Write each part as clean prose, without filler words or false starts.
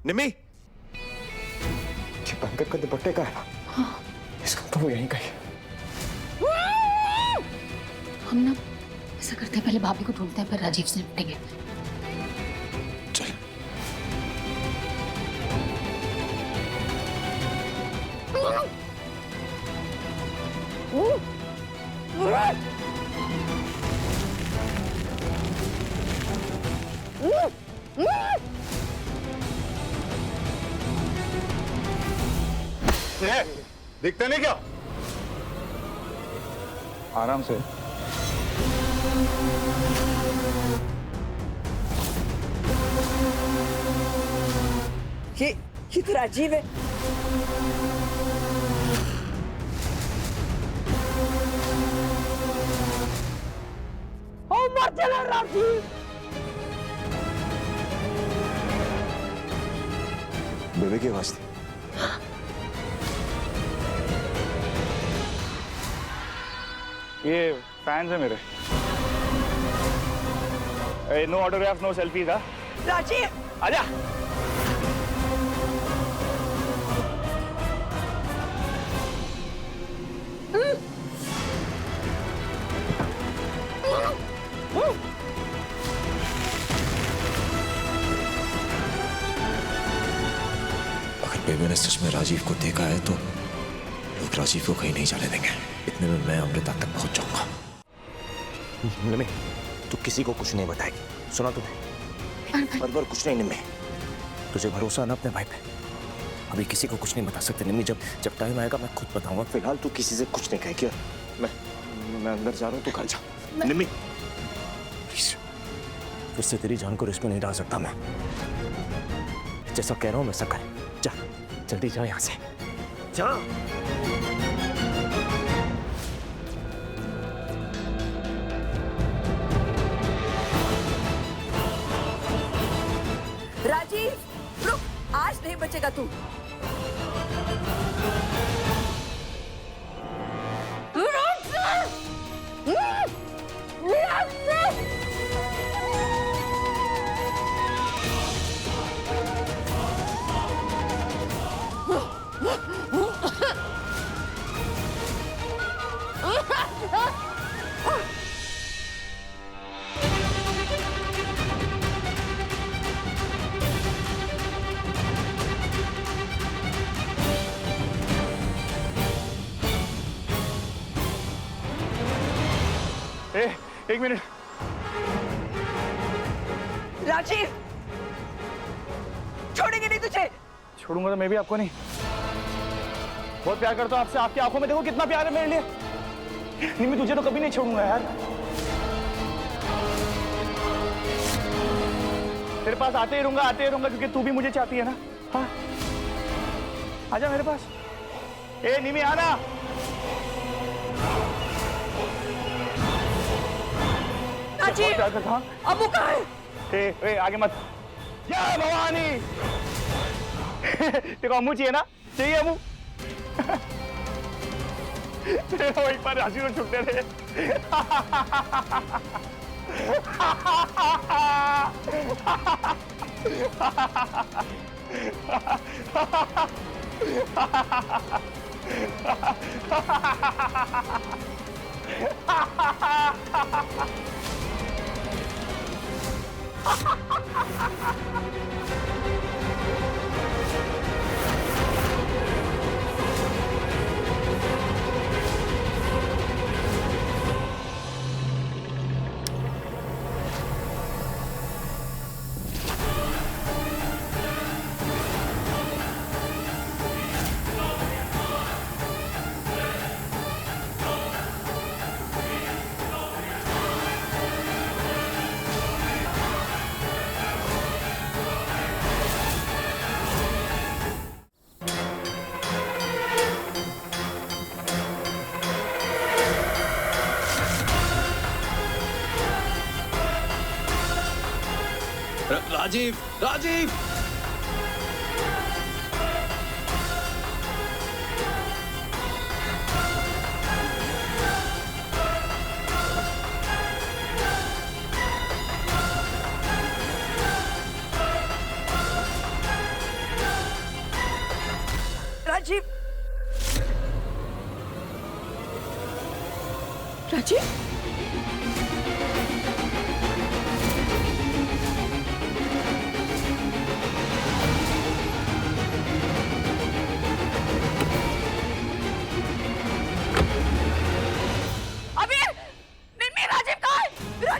निम्मी, bunker का दुपट्टे का है। हाँ। इसका तो वो यहीं कहीं। हम ना ऐसा करते हैं, पहले भाभी को ढूंढते हैं, फिर राजीव से निपटेंगे। चल। दिखते नहीं क्या? आराम से। ये तो राजीव है। ओ मर चला राजीव। बेबे की आवाज थी। ये फैंस है मेरे। No autograph, no selfies. Rajeev आजा। अगर बेबे ने सच में राजीव को देखा है तो लोग राजीव को कहीं नहीं जाने देंगे। इतने में मैं अमृता तक पहुंच जाऊंगा। निम्मी, तू किसी को कुछ नहीं बताएगी, सुना तुम्हें? पर कुछ नहीं निम्मी, तुझे भरोसा ना अपने भाई पे। अभी किसी को कुछ नहीं बता सकते निम्मी, जब टाइम आएगा मैं खुद बताऊंगा। फिलहाल तू किसी से कुछ नहीं कहेगी। मैं अंदर जा रहा हूँ, तू घर जा। निम्मी प्लीज, फिर से तेरी जान को रिस्क में नहीं डाल सकता मैं। जैसा कह रहा हूँ वैसा कर। जा, जल्दी जा यहाँ से, जा। राजीव रुक, आज नहीं बचेगा तू। एक मिनट। राजीव छोड़ेंगे नहीं तुझे। छोड़ूंगा तो मैं भी आपको नहीं। बहुत प्यार करता हूँ आपसे। आपकी आंखों में देखो कितना प्यार है मेरे लिए। निम्मी, तुझे तो कभी नहीं छोड़ूंगा यार। तेरे पास आते ही रहूंगा क्योंकि तू भी मुझे चाहती है ना। हाँ, आजा मेरे पास। ए निम्मी, आना। अबू कहाँ है? ए, आगे मत। या भवानी। तेरे को अम्मू चाहिए ना? चाहिए अम्मू? वो एक बार हंसी में छुपते थे। राजीव, राजीव!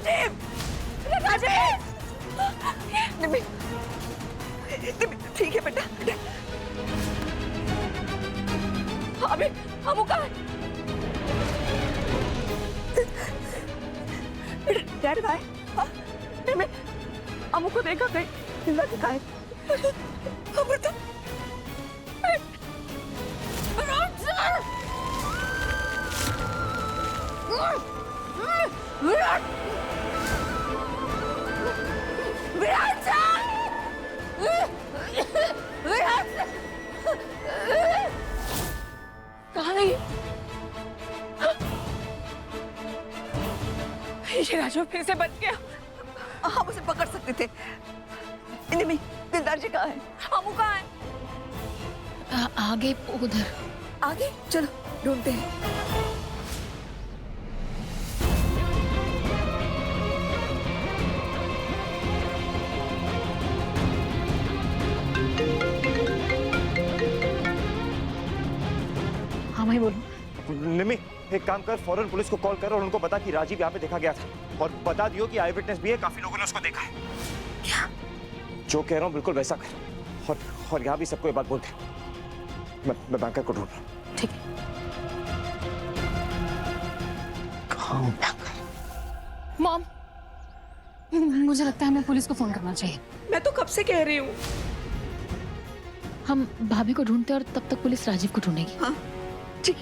राजीव, राजीव, निम्मी, निम्मी, ठीक है बेटा। अभी हम कहाँ हैं? डैड कहाँ है? हाँ? निम्मी, अमू को देखा कहीं जिंदा दिखा है? अमर तो विराट, विराट सर, विराट सर, कहाँ है ये? राजू फिर से बच गया। हम उसे पकड़ सकते थे। निम्मी, दिलदार जी कहाँ है? अमू कहाँ है? आगे उधर। आगे चलो ढूंढते हैं। हाँ मैं बोलूँ। निम्मी, एक काम कर, फौरन पुलिस को कॉल कर और उनको बता कि राजीव यहाँ पे देखा गया था, और बता दियो कि आई विटनेस भी है, काफी लोगों ने उसको देखा है। क्या? जो कह रहा हूँ बिल्कुल वैसा कर, और यहाँ भी सबको ये बात बोल दे। मैं बैंकर को ढूंढ रहा हूँ। ठीक है। कहाँ हूँ बैंकर? मॉम, मुझे लगता है हमें पुलिस को फोन करना चाहिए। मैं तो कब से कह रही हूँ। हम भाभी को ढूंढते हैं और तब तक पुलिस राजीव को ढूंढेगी। हाँ ठीक।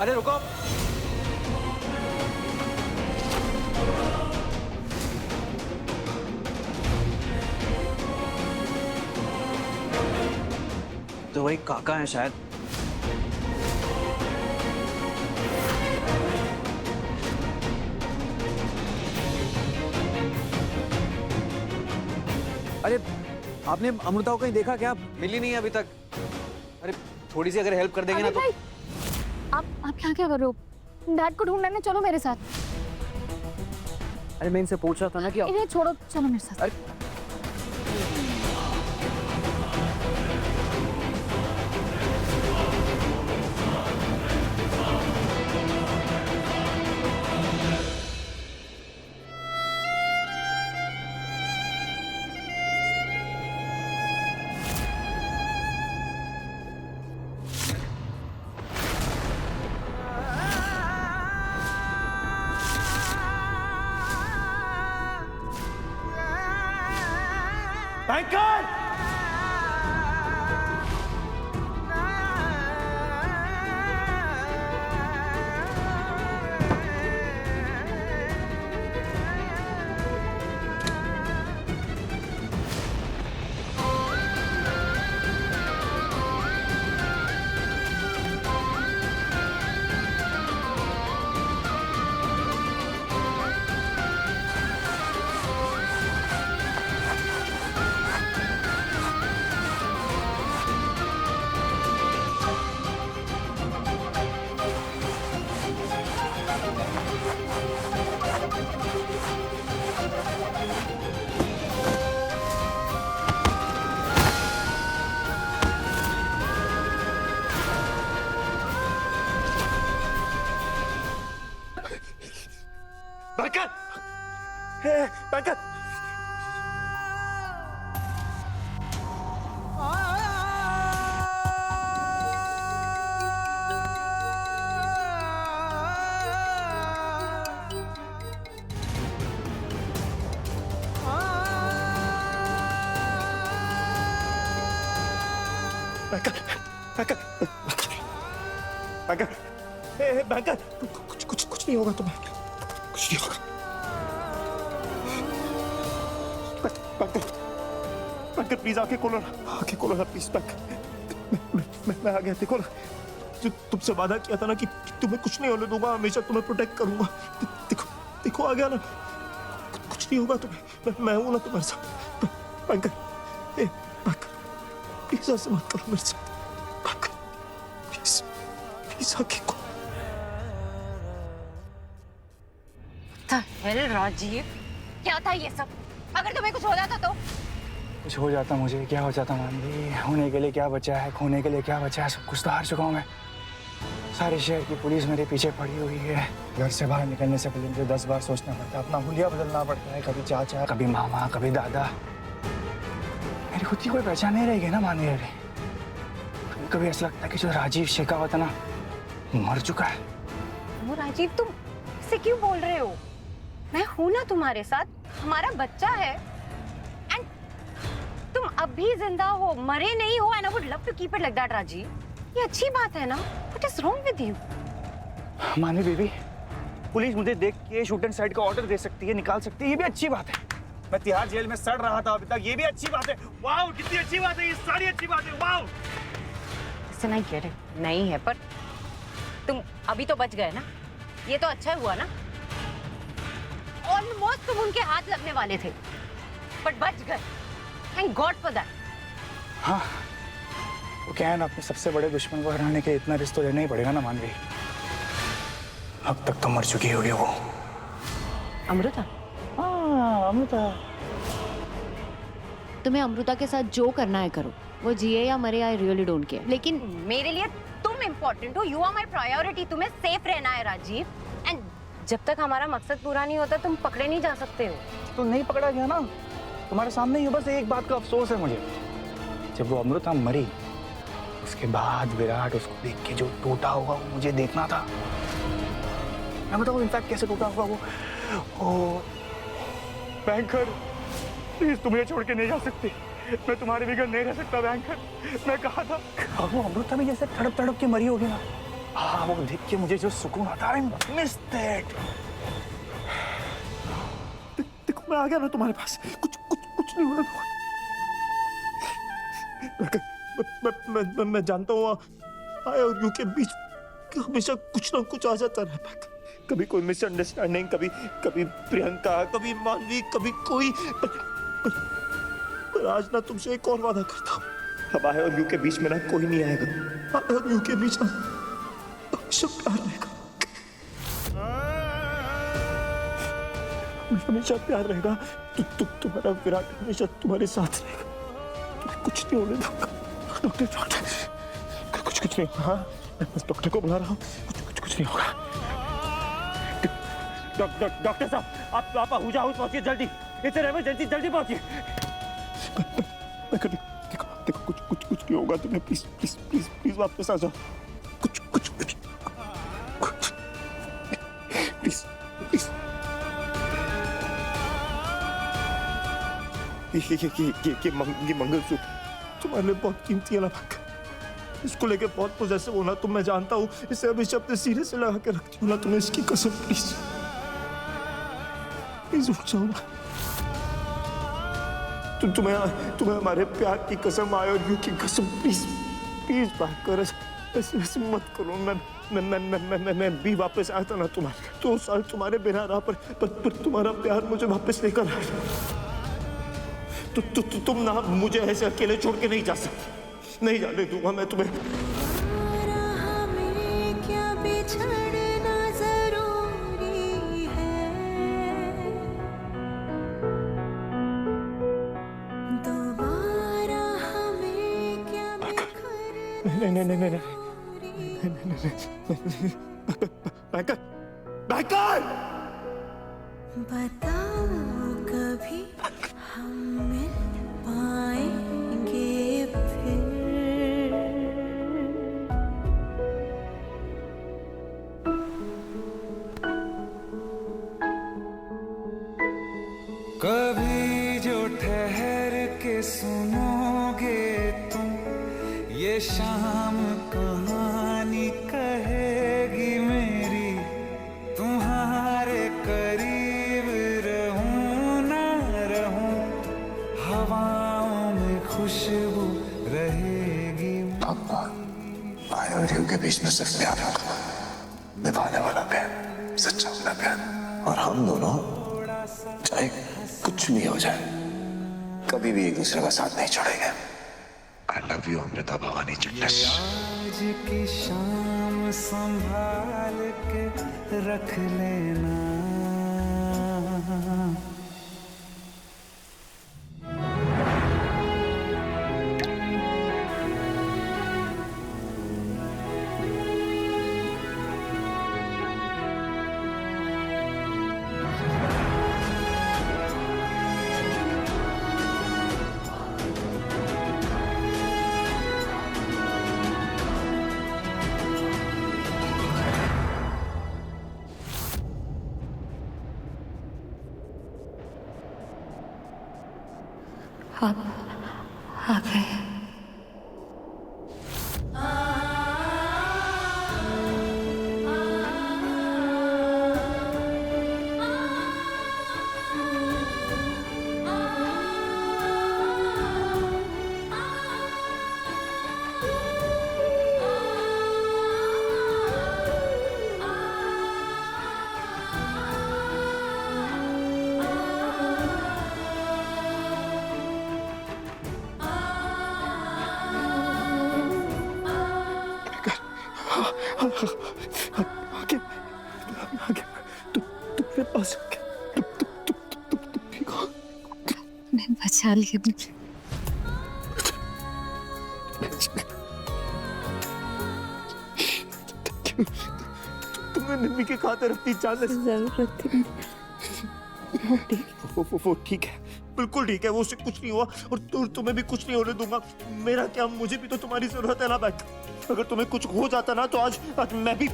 अरे रुको, तो वही काका है शायद। अरे आपने अमृता को कहीं देखा क्या? मिली नहीं अभी तक। अरे थोड़ी सी अगर हेल्प कर देंगे ना तो। आप क्या कर रहे हो? डैड को ढूंढने चलो मेरे साथ। अरे मैं इनसे पूछ रहा था ना कि इन्हें छोड़ो, चलो मेरे साथ। अरे banker! Banker, banker, banker, banker, banker, banker, कुछ कुछ कुछ नहीं होगा तुम्हें, कुछ नहीं होगा। बैंकर, बैंकर प्लीज आके खोलो ना, आके खोलो ना प्लीज बैंकर। मैं आ गया, देखो ना, जो तुमसे वादा किया था ना कि तुम्हें कुछ नहीं होने दूंगा, हमेशा तुम्हें प्रोटेक्ट करूंगा। देखो देखो आ गया ना, कुछ नहीं होगा तुम्हें, मैं हूं ना तुम्हारे साथ। बैंकर, बैंकर प्लीज ऐसे मत करो मेरे साथ, बैंकर प्लीज प्लीज आके खोलो। हेल राजीव, क्या था ये सब? अगर तुम्हें कुछ हो जाता तो? कुछ हो जाता मुझे, क्या हो जाता मानवी? होने के लिए क्या बचा है, खोने के लिए क्या बचा है? सब कुछ तो हार चुका हूँ मैं। सारे शहर की पुलिस मेरे पीछे पड़ी हुई है। घर से बाहर निकलने से पहले मुझे 10 बार सोचना पड़ता है, अपना हुलिया बदलना पड़ता है। कभी चाचा, कभी मामा, कभी दादा। मेरी खुद की कोई पहचान नहीं रहेगी ना मानवी। कभी कभी ऐसा लगता है कि जो राजीव शेखावत है ना, मर चुका है। वो राजीव, तुम इससे क्यों बोल रहे हो? मैं हूं ना तुम्हारे साथ, हमारा बच्चा है। एंड तुम अब भी जिंदा हो, मरे नहीं हो। And I would love to keep it like that Rajeev. ये अच्छी बात है ना? What is wrong with you? Manvi baby, police मुझे देख के शूट एंड साइड का ऑर्डर दे सकती है, निकाल सकती है, ये भी अच्छी बात है। मैं तिहाड़ जेल में सड़ रहा था अभी तक, ये भी अच्छी बात है। वाह कितनी अच्छी बात है, ये सारी अच्छी बात है। वाह Listen, I get it. नहीं है, पर तुम अभी तो बच गए ना, ये तो अच्छा हुआ ना। ऑलमोस्ट तुम उनके हाथ लगने वाले थे, बट बच गए। Thank God for that. हाँ, वो क्या है ना, अपने सबसे बड़े दुश्मन को हराने के इतना रिस्क तो लेना ही पड़ेगा ना मानवी। अब तक तो मर चुकी होगी वो। अमृता, हाँ अमृता। तुम्हें अमृता के साथ जो करना है करो, वो जिए या मरे, आई रियली डोंट केयर। लेकिन मेरे लिए तुम इम्पोर्टेंट हो। You are my priority. तुम्हें सेफ रहना है राजीव। एंड जब तक हमारा मकसद पूरा नहीं होता, तुम पकड़े नहीं जा सकते हो। तो नहीं पकड़ा गया ना, तुम्हारे सामने ही। बस एक बात का अफसोस है मुझे, जब वो अमृता मरी उसके बाद विराट उसको देख के जो टूटा होगा वो मुझे देखना था। मैं बताऊँ इनफैक्ट कैसे टूटा होगा वो। बैंकर प्लीज तुम मुझे छोड़ के नहीं जा सकते, मैं तुम्हारे बगैर नहीं रह सकता बैंकर। मैं कहा था वो अमृता भी जैसे तड़प तड़प के मरी होगी ना, हाँ वो देख के मुझे जो सुकून आता है, I miss that। देखो मैं आ गया ना तुम्हारे पास, कुछ नहीं होना तुम्हारे। मैं जानता हूँ आय और यू के बीच हमेशा कुछ ना कुछ आ जाता है। कभी कोई मिसअंडरस्टैंडिंग, कभी प्रियंका, कभी मानवी, कभी कोई। पर आज ना तुमसे एक और वादा करता हूँ, अब आय और यू के बीच में ना कोई नहीं आएगा। आय और यू के बीच ना हमेशा प्यार रहेगा, हमेशा प्यार रहेगा। तुम्हारा विराट हमेशा तुम्हारे साथ रहेगा, तुम्हें कुछ नहीं होने दूंगा। डॉक्टर कुछ नहीं होगा। हाँ मैं बस डॉक्टर को बुला रहा हूँ, कुछ नहीं होगा। डॉक्टर साहब आप हुजा हाउस पहुंचिए जल्दी, इट्स एन इमरजेंसी, जल्दी पहुंचिए। देखो कुछ नहीं होगा तुम्हें, प्लीज वापस आ जाओ। कुछ प्लीज ये मंगलसूत्र तुम्हारे लिए बहुत कीमती है ना, इसको लेके बहुत पोजेसिव होना तुम, मैं जानता हूँ। इसे हमेशा अपने सीने से लगा के रखती हूँ ना तुम्हें, इसकी कसम। प्लीज उठ जाओ ना। तुम्हें हमारे प्यार की कसम, आए और यू की कसम। प्लीज बात करो, ऐसे मत करो। मैं भी वापस आया था ना तुम्हारे 2 साल तुम्हारे बिना रहा, पर तुम्हारा प्यार मुझे वापस लेकर आया। तुम ना मुझे ऐसे अकेले छोड़ के नहीं जा सकते, नहीं जाने दूंगा मैं तुम्हें। नहीं बैंकर बताओ कभी हम मिल पाएंगे फिर। कभी जो ठहर के सुनोगे तुम, ये शाम कहानी कहेगी मेरी। तुम्हारे करीब रहूं ना रहूं, हवाओं में खुशबू रहेगी। भाई और के बीच में सिर्फ प्यार होगा, निभाने वाला प्यार, सच्चा वाला प्यार। और हम दोनों चाहे कुछ भी हो जाए, कभी भी एक दूसरे का साथ नहीं छोड़ेंगे। I love you Amrita Bhavani Chitnis. आज की शाम संभाल के रख लेना। आप आ गए। मैं बचा लिया मुझे। तुम्हें निम्मी की खातिर अपनी जान जरूरत थी। वो ठीक है, बिल्कुल ठीक है। वो उससे कुछ नहीं हुआ और तुम्हें भी कुछ नहीं होने दूंगा। मेरा क्या, मुझे भी तो तुम्हारी जरूरत है ना बैठ। अगर तुम्हें कुछ हो जाता ना तो आज मैं भी।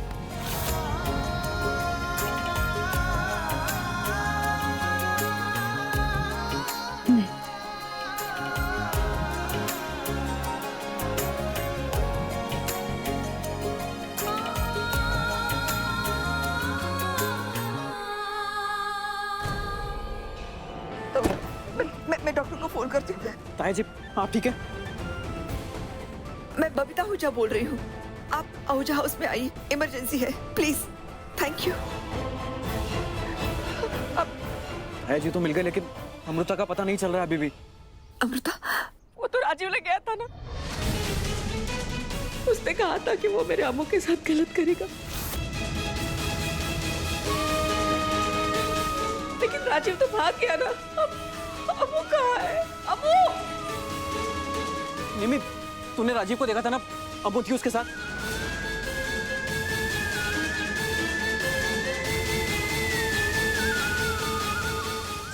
मैं डॉक्टर को फोन करती हूँ। ताया जी आप ठीक है? मैं बबीता आहूजा बोल रही हूँ। आप आहूजा हाउस में आइए, इमरजेंसी है, प्लीज। Thank you. ताया जी तो मिल गए, लेकिन अमृता का पता नहीं चल रहा है अभी भी। अमृता, वो तो राजीव ले गया था ना। उसने कहा था कि वो मेरे अम्मू के साथ गलत करेगा, लेकिन राजीव तो भाग गया ना। अम्मू कहाँ है? अम्मू! निमी, तूने राजीव को देखा था ना, अम्मू थी उसके साथ।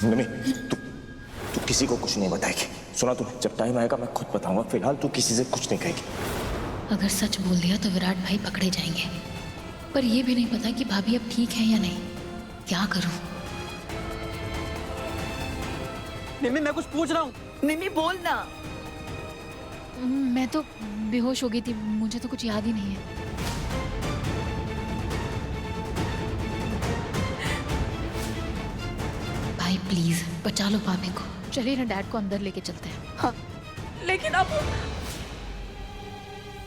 निमी, तू किसी को कुछ नहीं बताएगी। सुना तुम्हें, जब टाइम आएगा मैं खुद बताऊंगा। फिलहाल तू किसी से कुछ नहीं कहेगी। अगर सच बोल दिया तो विराट भाई पकड़े जाएंगे, पर ये भी नहीं पता कि भाभी अब ठीक है या नहीं। क्या करूं? निमी, मैं कुछ पूछ रहा हूँ। निमी बोल ना। मैं तो बेहोश हो गई थी, मुझे तो कुछ याद ही नहीं है। भाई प्लीज बचा लो भाभी को। चलिए ना, डैड को अंदर लेके चलते हैं। हाँ, लेकिन अब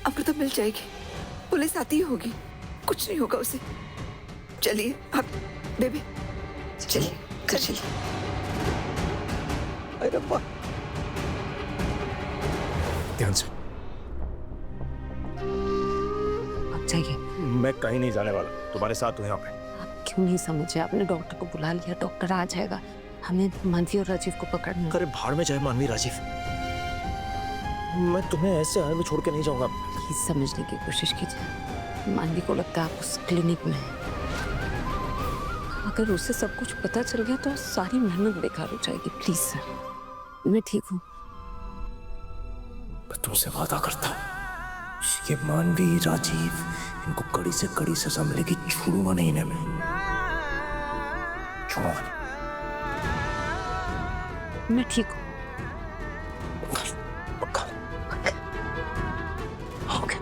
अमृता मिल जाएगी, पुलिस आती ही होगी, कुछ नहीं होगा उसे। चलिए आप बेबी, चलिए घर चलिए। अरे वाह, ध्यान से। आप जाइए। मैं कहीं नहीं जाने वाला, तुम्हारे साथ हूँ यहाँ पे। आप क्यों नहीं समझे? आपने डॉक्टर को बुला लिया, डॉक्टर आ जाएगा। हमें मानवी और राजीव को पकड़ना। अरे भाड़ में जाए मानवी राजीव, मैं तुम्हें ऐसे हाल में छोड़ के नहीं जाऊंगा। प्लीज समझने की कोशिश कीजिए। मानवी को लगता है आप उस क्लिनिक में हैं। अगर उसे सब कुछ पता चल गया तो सारी मेहनत बेकार हो जाएगी। प्लीज सर, मैं ठीक हूँ। मैं तुमसे वादा करता हूँ, ये मानवी, राजीव, इनको कड़ी से कड़ी सजा मिलेगी। छोड़ूंगा नहीं इन्हें मैं, छोड़ूंगा नहीं। मैं ठीक हूँ। पक्का। ओके।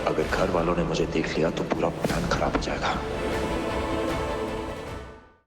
अगर घर वालों ने मुझे देख लिया तो पूरा प्लान खराब हो जाएगा।